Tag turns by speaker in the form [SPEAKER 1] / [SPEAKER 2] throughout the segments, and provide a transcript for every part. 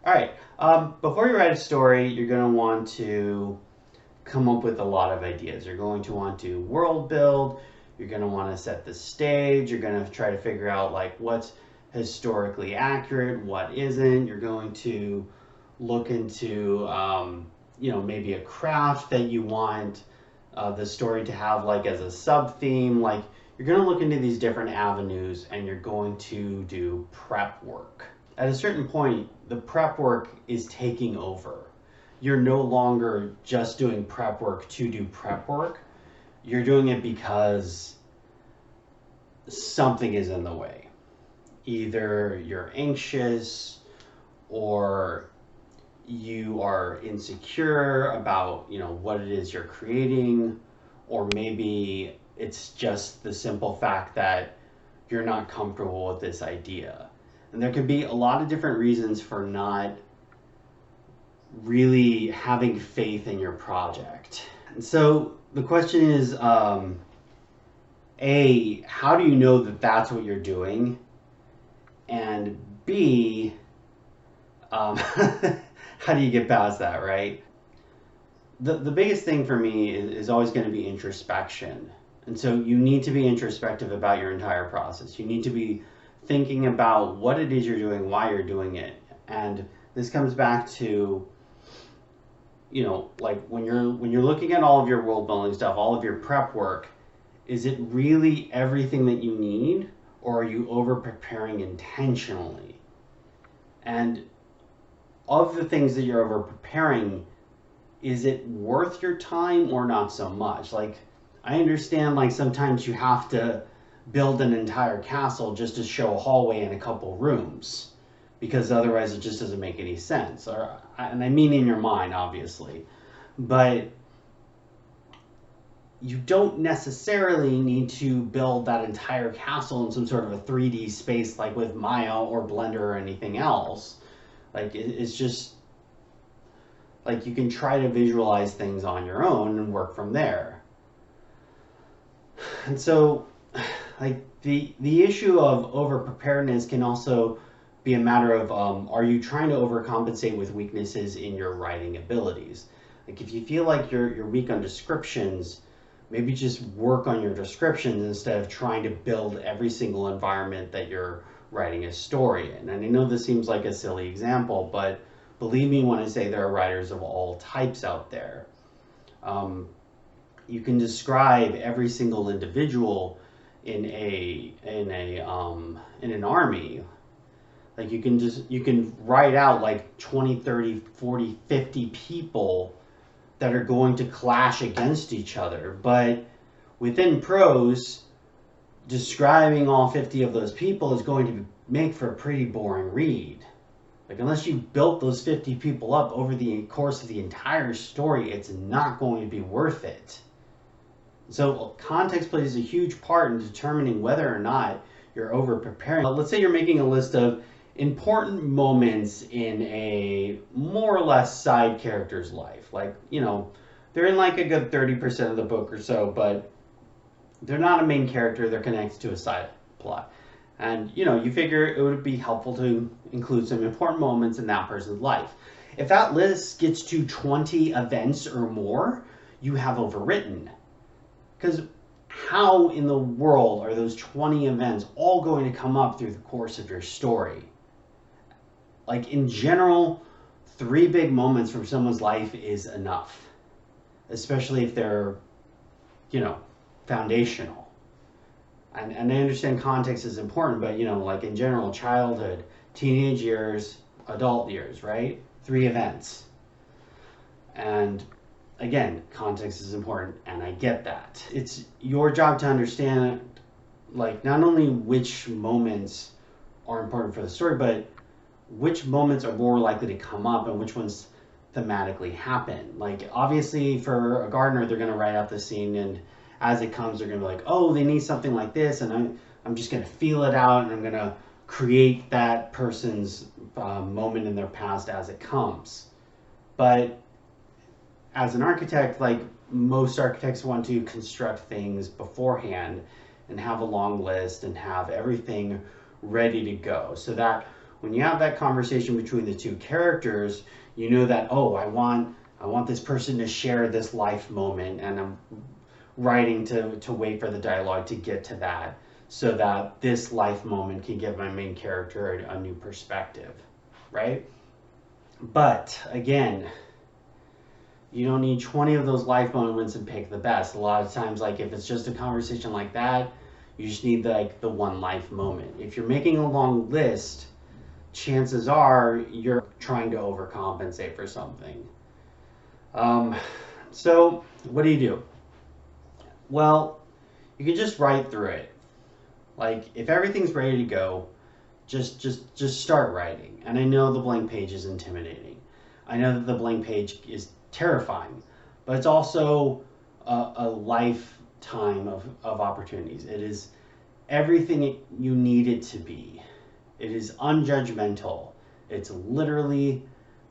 [SPEAKER 1] All right. Before you write a story, you're going to want to come up with a lot of ideas. You're going to want to world build. You're going to want to set the stage. You're going to try to figure out like what's historically accurate, what isn't. You're going to look into, maybe a craft that you want the story to have like as a sub theme. Like you're going to look into these different avenues and you're going to do prep work. At a certain point, the prep work is taking over. You're no longer just doing prep work to do prep work. You're doing it because something is in the way. Either you're anxious or you are insecure about, what it is you're creating, or maybe it's just the simple fact that you're not comfortable with this idea. And there could be a lot of different reasons for not really having faith in your project. And so the question is, A, how do you know that that's what you're doing? And B, how do you get past that, right? The biggest thing for me is always going to be introspection. And so you need to be introspective about your entire process. You need to be thinking about what it is you're doing, why you're doing it. And this comes back to, like when you're looking at all of your world building stuff, all of your prep work, is it really everything that you need, or are you over preparing intentionally? And of the things that you're over preparing, is it worth your time or not so much? Like, I understand like sometimes you have to build an entire castle just to show a hallway and a couple rooms, because otherwise it just doesn't make any sense. And I mean in your mind, obviously, but you don't necessarily need to build that entire castle in some sort of a 3D space like with Maya or Blender or anything else. Like it's just like you can try to visualize things on your own and work from there. And so like the issue of over preparedness can also be a matter of are you trying to overcompensate with weaknesses in your writing abilities? Like if you feel like you're weak on descriptions, maybe just work on your descriptions instead of trying to build every single environment that you're writing a story in. And I know this seems like a silly example, but believe me when I say there are writers of all types out there. You can describe every single individual in an army. Like you can write out like 20, 30, 40, 50 people that are going to clash against each other. But within prose, describing all 50 of those people is going to make for a pretty boring read. Like unless you built those 50 people up over the course of the entire story, it's not going to be worth it. So context plays a huge part in determining whether or not you're over preparing. Let's say you're making a list of important moments in a more or less side character's life. Like, they're in like a good 30% of the book or so, but they're not a main character, they're connected to a side plot. And, you figure it would be helpful to include some important moments in that person's life. If that list gets to 20 events or more, you have overwritten. Because how in the world are those 20 events all going to come up through the course of your story? Like in general, 3 big moments from someone's life is enough, especially if they're, foundational. And I understand context is important, but like in general, childhood, teenage years, adult years, right? 3 events. And again, context is important, and I get that. It's your job to understand, like, not only which moments are important for the story, but which moments are more likely to come up and which ones thematically happen. Like, obviously, for a gardener, they're going to write out the scene, and as it comes, they're going to be like, oh, they need something like this, and I'm just going to feel it out, and I'm going to create that person's moment in their past as it comes. But as an architect, like most architects want to construct things beforehand and have a long list and have everything ready to go so that When you have that conversation between the two characters, you know that, oh, I want this person to share this life moment, and I'm writing to wait for the dialogue to get to that, so that this life moment can give my main character a new perspective, right? But again, you don't need 20 of those life moments and pick the best. A lot of times, like if it's just a conversation like that, you just need like the one life moment. If you're making a long list, chances are you're trying to overcompensate for something. So what do? Well, you can just write through it. Like if everything's ready to go, just start writing. And I know the blank page is intimidating. I know that the blank page is terrifying, but it's also a lifetime of opportunities. It is everything you need it to be. It is unjudgmental. It's literally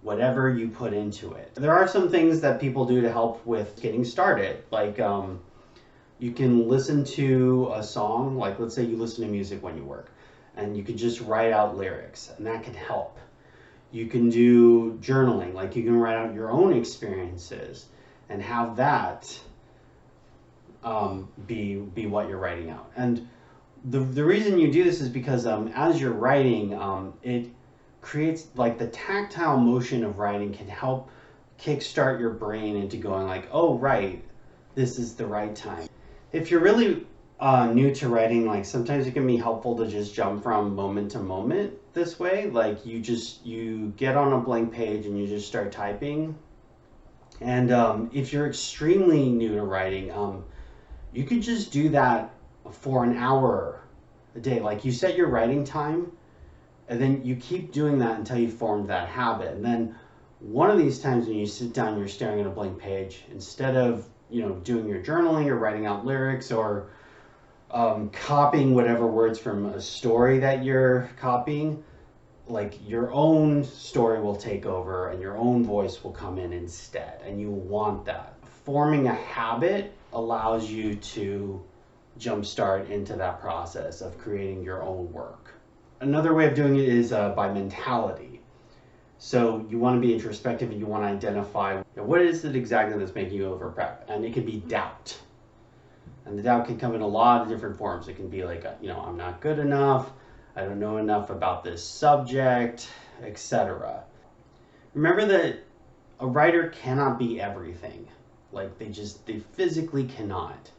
[SPEAKER 1] whatever you put into it. There are some things that people do to help with getting started. Like you can listen to a song, like let's say you listen to music when you work, and you can just write out lyrics, and that can help. You can do journaling, like you can write out your own experiences and have that be what you're writing out. And the reason you do this is because as you're writing, it creates like the tactile motion of writing can help kickstart your brain into going like, oh right, this is the right time. If you're really new to writing, like sometimes it can be helpful to just jump from moment to moment this way. Like you get on a blank page and you just start typing. And if you're extremely new to writing, you could just do that for an hour a day. Like you set your writing time, and then you keep doing that until you formed that habit. And then one of these times when you sit down, you're staring at a blank page, instead of doing your journaling or writing out lyrics or copying whatever words from a story that you're copying, like your own story will take over and your own voice will come in instead, and you want that. Forming a habit allows you to jumpstart into that process of creating your own work. Another way of doing it is by mentality. So you want to be introspective and you want to identify what is it exactly that's making you over prep, and it could be doubt. And the doubt can come in a lot of different forms. It can be like, I'm not good enough, I don't know enough about this subject, etc. Remember that a writer cannot be everything. Like they physically cannot.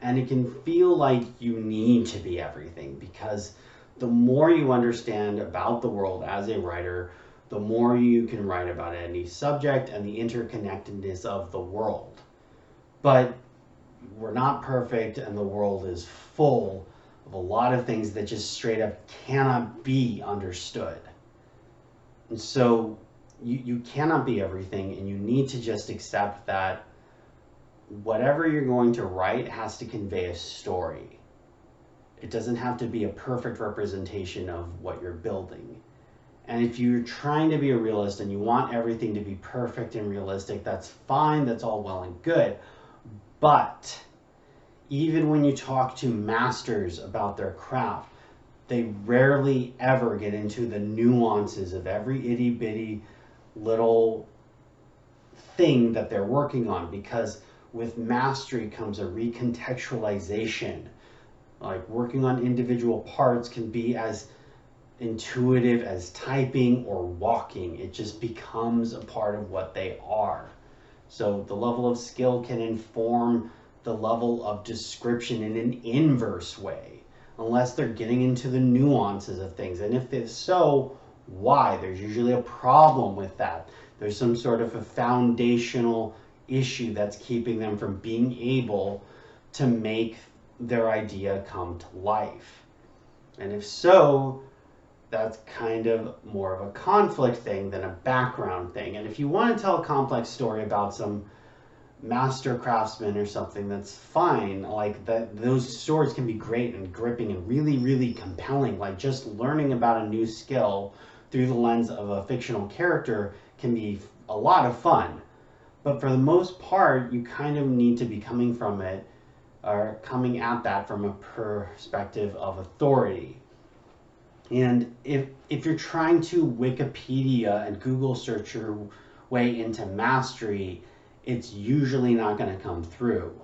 [SPEAKER 1] And it can feel like you need to be everything, because the more you understand about the world as a writer, the more you can write about any subject and the interconnectedness of the world. But we're not perfect, and the world is full of a lot of things that just straight up cannot be understood. And so you cannot be everything, and you need to just accept that whatever you're going to write has to convey a story. It doesn't have to be a perfect representation of what you're building. And if you're trying to be a realist and you want everything to be perfect and realistic, that's fine, that's all well and good. But even when you talk to masters about their craft, they rarely ever get into the nuances of every itty bitty little thing that they're working on, because with mastery comes a recontextualization. Like working on individual parts can be as intuitive as typing or walking. It just becomes a part of what they are. So the level of skill can inform the level of description in an inverse way, unless they're getting into the nuances of things. And if it's so, why? There's usually a problem with that. There's some sort of a foundational issue that's keeping them from being able to make their idea come to life. And if so, that's kind of more of a conflict thing than a background thing. And if you want to tell a complex story about some master craftsman or something, that's fine. Like that, those stories can be great and gripping and really, really compelling. Like just learning about a new skill through the lens of a fictional character can be a lot of fun. But for the most part, you kind of need to be coming from it, or coming at that from a perspective of authority. And if you're trying to Wikipedia and Google search your way into mastery, it's usually not going to come through.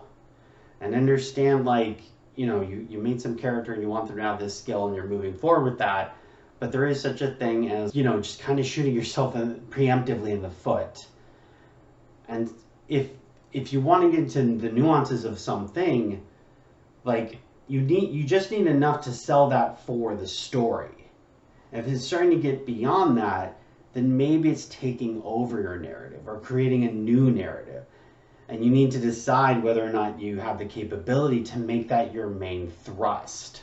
[SPEAKER 1] And understand, like, you meet some character and you want them to have this skill and you're moving forward with that, but there is such a thing as, just kind of shooting yourself preemptively in the foot. And if you want to get into the nuances of something, like, you just need enough to sell that for the story. If it's starting to get beyond that, then maybe it's taking over your narrative or creating a new narrative. And you need to decide whether or not you have the capability to make that your main thrust.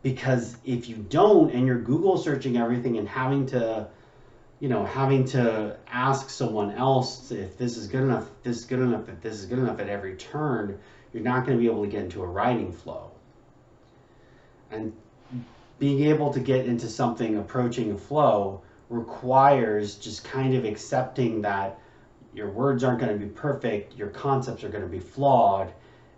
[SPEAKER 1] Because if you don't, and you're Google searching everything and having to ask someone else if this is good enough, if this is good enough, if this is good enough at every turn, you're not going to be able to get into a writing flow. And being able to get into something approaching a flow requires just kind of accepting that your words aren't going to be perfect, your concepts are going to be flawed,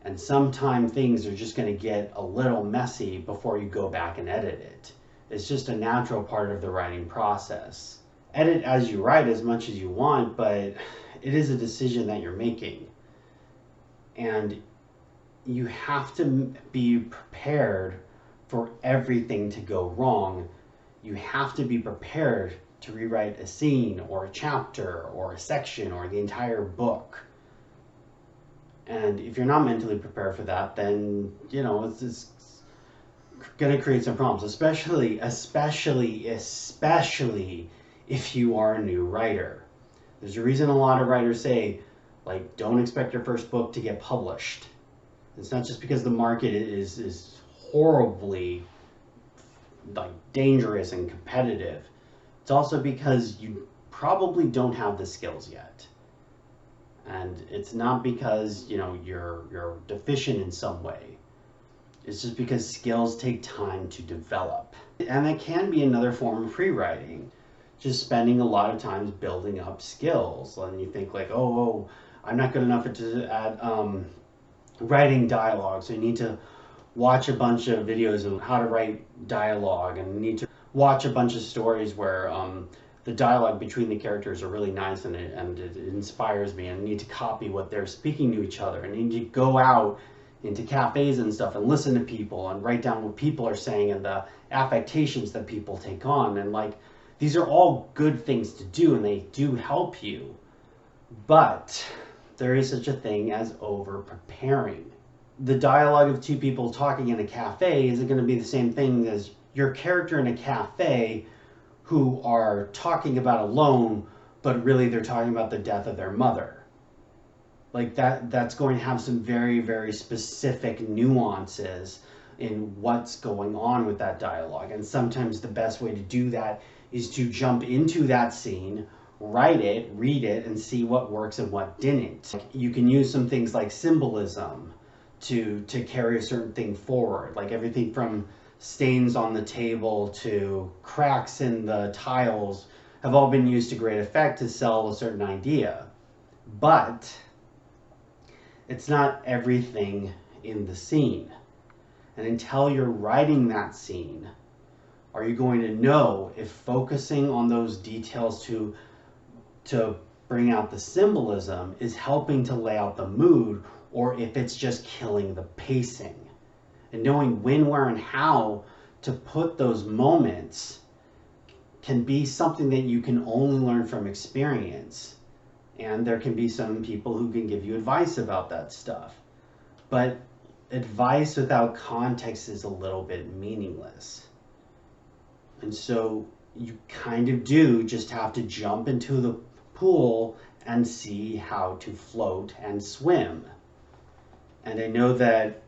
[SPEAKER 1] and sometimes things are just going to get a little messy before you go back and edit it. It's just a natural part of the writing process. Edit as you write as much as you want, but it is a decision that you're making. And you have to be prepared for everything to go wrong. You have to be prepared to rewrite a scene or a chapter or a section or the entire book. And if you're not mentally prepared for that, then it's going to create some problems, especially if you are a new writer. There's a reason a lot of writers say, like, don't expect your first book to get published. It's not just because the market is horribly, like, dangerous and competitive. It's also because you probably don't have the skills yet. And it's not because, you're deficient in some way. It's just because skills take time to develop. And that can be another form of free-writing. Just spending a lot of time building up skills. And you think, like, oh, I'm not good enough at writing dialogue, so you need to watch a bunch of videos of how to write dialogue, and need to watch a bunch of stories where the dialogue between the characters are really nice and it inspires me, and I need to copy what they're speaking to each other, and I need to go out into cafes and stuff and listen to people and write down what people are saying and the affectations that people take on. And, like, these are all good things to do and they do help you, but there is such a thing as over preparing. The dialogue of two people talking in a cafe isn't going to be the same thing as your character in a cafe who are talking about a loan, but really they're talking about the death of their mother. Like, that's going to have some very, very specific nuances in what's going on with that dialogue. And sometimes the best way to do that is to jump into that scene, write it, read it, and see what works and what didn't. You can use some things like symbolism to carry a certain thing forward, like everything from stains on the table to cracks in the tiles have all been used to great effect to sell a certain idea. But it's not everything in the scene. And until you're writing that scene, are you going to know if focusing on those details to bring out the symbolism is helping to lay out the mood, or if it's just killing the pacing? And knowing when, where, and how to put those moments can be something that you can only learn from experience. And there can be some people who can give you advice about that stuff. But advice without context is a little bit meaningless. And so you kind of do just have to jump into the pool and see how to float and swim. And I know that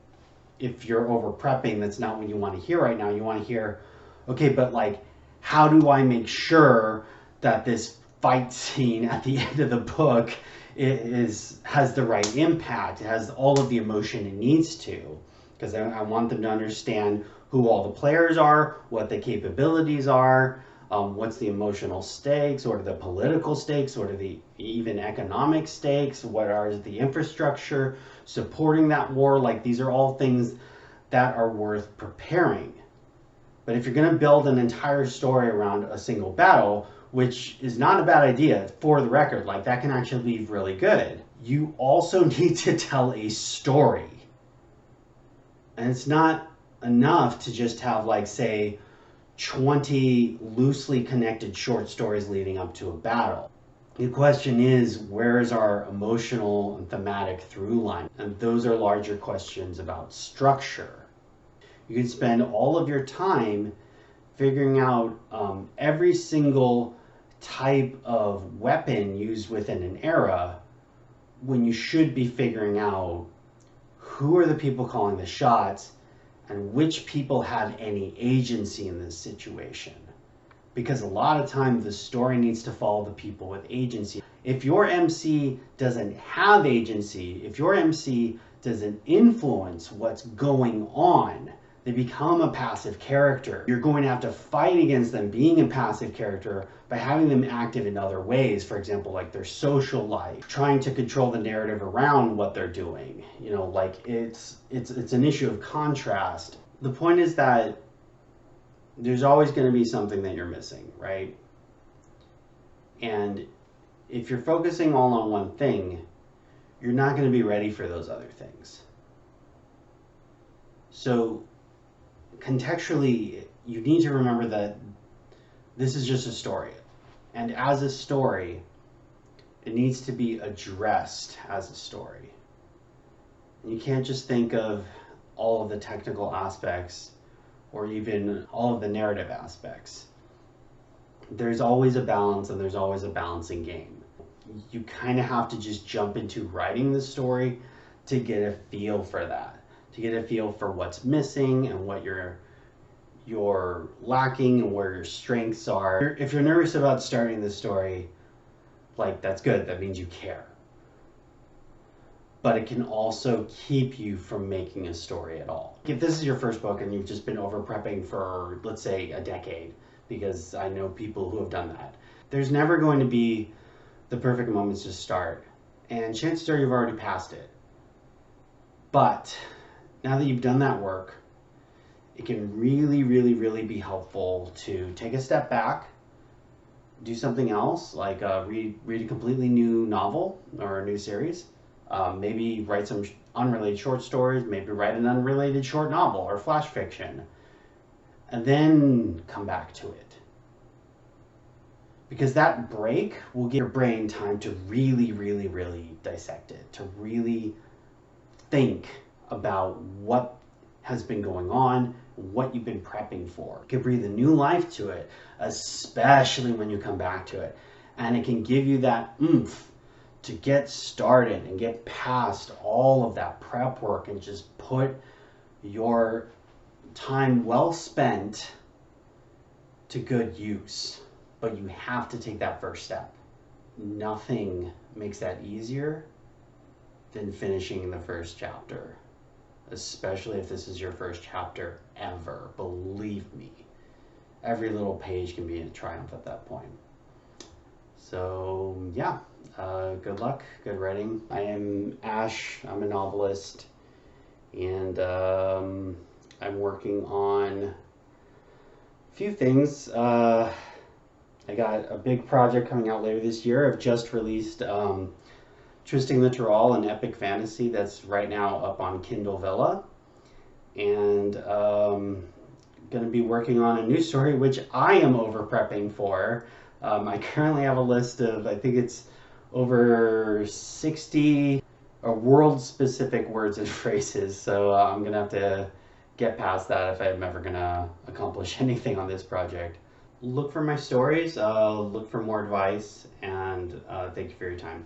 [SPEAKER 1] if you're over prepping, that's not what you want to hear right now. You want to hear, okay, but, like, how do I make sure that this fight scene at the end of the book has the right impact, it has all of the emotion it needs to? Because I want them to understand who all the players are, what the capabilities are, what's the emotional stakes, what are the political stakes, what are the even economic stakes, what are the infrastructure supporting that war. Like, these are all things that are worth preparing. But if you're going to build an entire story around a single battle, which is not a bad idea for the record, like that can actually be really good, you also need to tell a story. And it's not enough to just have, like, say, 20 loosely connected short stories leading up to a battle. The question is, where is our emotional and thematic through line? And those are larger questions about structure. You can spend all of your time figuring out every single type of weapon used within an era, when you should be figuring out who are the people calling the shots and which people have any agency in this situation. Because a lot of times the story needs to follow the people with agency. If your MC doesn't have agency, if your MC doesn't influence what's going on, they become a passive character. You're going to have to fight against them being a passive character by having them active in other ways. For example, like their social life, trying to control the narrative around what they're doing. You know, like it's an issue of contrast. The point is that there's always going to be something that you're missing, right? And if you're focusing all on one thing, you're not going to be ready for those other things. So contextually, you need to remember that this is just a story. And as a story, it needs to be addressed as a story. You can't just think of all of the technical aspects or even all of the narrative aspects. There's always a balance, and there's always a balancing game. You kind of have to just jump into writing the story to get a feel for that, to get a feel for what's missing and what you're lacking and where your strengths are. If you're nervous about starting the story, like, that's good. That means you care. But it can also keep you from making a story at all. If this is your first book and you've just been over prepping for, let's say, a decade, because I know people who have done that, there's never going to be the perfect moments to start. And chances are you've already passed it. But now that you've done that work, it can really, really, really be helpful to take a step back, do something else, like read a completely new novel or a new series. Maybe write some unrelated short stories, maybe write an unrelated short novel or flash fiction, and then come back to it. Because that break will give your brain time to really, really, really dissect it, to really think about what has been going on, what you've been prepping for. You can breathe a new life to it, especially when you come back to it. And it can give you that oomph to get started and get past all of that prep work and just put your time well spent to good use. But you have to take that first step. Nothing makes that easier than finishing the first chapter, especially if this is your first chapter ever. Believe me, every little page can be a triumph at that point. So yeah, good luck, good writing. I am Ash, I'm a novelist, and I'm working on a few things. I got a big project coming out later this year. I've just released Twisting the Turall, an epic fantasy that's right now up on Kindle Vella. And going to be working on a new story, which I am over prepping for. I currently have a list of, I think it's over 60 world-specific words and phrases. So I'm going to have to get past that if I'm ever going to accomplish anything on this project. Look for my stories, look for more advice, and thank you for your time.